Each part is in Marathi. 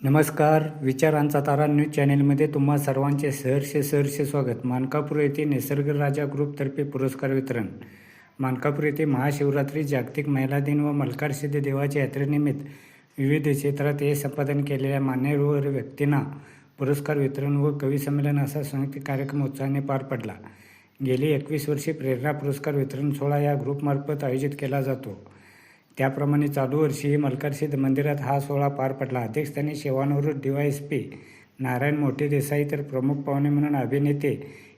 नमस्कार. विचारांचा तारा न्यूज चॅनेलमध्ये तुम्हा सर्वांचे सहर्ष स्वागत. मानकापूर येथे निसर्गराजा ग्रुपतर्फे पुरस्कार वितरण. मानकापूर येथे महाशिवरात्री, जागतिक महिला दिन व मल्हारसिद्धी देवाच्या यात्रेनिमित्त विविध क्षेत्रात यश संपादन केलेल्या मान्यवर व्यक्तींना पुरस्कार वितरण व कवी संमेलन असा संयुक्त कार्यक्रम उत्साहाने पार पडला. गेली 21 वर्षे प्रेरणा पुरस्कार वितरण सोहळा या ग्रुपमार्फत आयोजित केला जातो. त्याप्रमाणे चालू वर्षीही मल्हारसिद्धी मंदिरात हा सोहळा पार पडला. अध्यक्षस्थानी सेवानिवृत्त DYSP नारायण मोठे देसाई तर प्रमुख पाहुणे म्हणून अभिनेते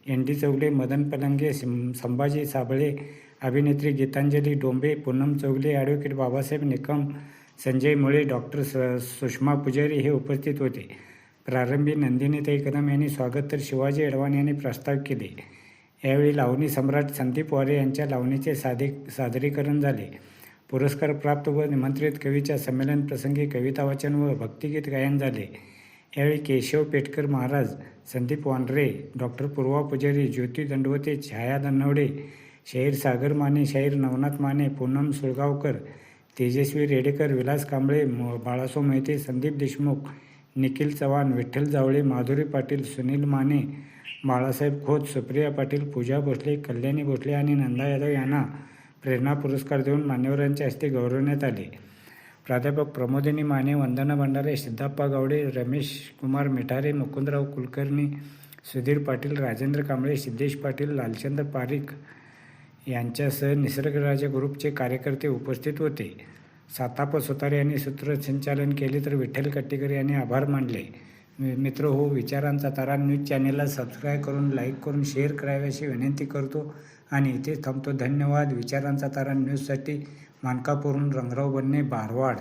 ND चौगले, मदन पलंगे, संभाजी साबळे, अभिनेत्री गीतांजली डोंबे, पूनम चौगले, ॲडव्होकेट बाबासाहेब निकम, संजय मुळे, डॉक्टर सुषमा पुजारी हे उपस्थित होते. प्रारंभी नंदिनीताई कदम यांनी स्वागत तर शिवाजी अडवाणी यांनी प्रस्ताव केले. यावेळी लावणी सम्राट संदीप वारे यांच्या लावणीचे सादरीकरण झाले. पुरस्कार प्राप्त व निमंत्रित कवीच्या संमेलन प्रसंगी कविता वाचन व भक्तिगीत गायन झाले. यावेळी केशव पेटकर महाराज, संदीप वानरे, डॉक्टर पूर्वा पुजारी, ज्योती दंडवते, छाया दन्नवडे, शाहीर सागर माने, शाहीर नवनाथ माने, पूनम सुळगावकर, तेजस्वी रेडेकर, विलास कांबळे, बाळासो मोहिते, संदीप देशमुख, निखिल चव्हाण, विठ्ठल जावळे, माधुरी पाटील, सुनील माने, बाळासाहेब खोत, सुप्रिया पाटील, पूजा भोसले, कल्याणी भोसले आणि नंदा यादव यांना प्रेरणा पुरस्कार देऊन मान्यवरांच्या हस्ते गौरवण्यात आले. प्राध्यापक प्रमोदिनी माने, वंदना भंडारे, सिद्धप्पा गावडे, रमेश कुमार मिठारे, मुकुंदराव कुलकर्णी, सुधीर पाटील, राजेंद्र कांबळे, सिद्धेश पाटील, लालचंद्र पारिख यांच्यासह निसर्गराजा ग्रुपचे कार्यकर्ते उपस्थित होते. साताप सुतारे यांनी सूत्रसंचालन केले तर विठ्ठल कट्टीकर यांनी आभार मानले. मित्र हो, विचारांचा तारा न्यूज चॅनेलला सबस्क्राईब करून, लाईक करून, शेअर करावे अशी विनंती करतो आणि इथेच थांबतो. धन्यवाद. विचारांचा तारा न्यूजसाठी मानकापूरहून रंगराव बन्ने, बारवाड.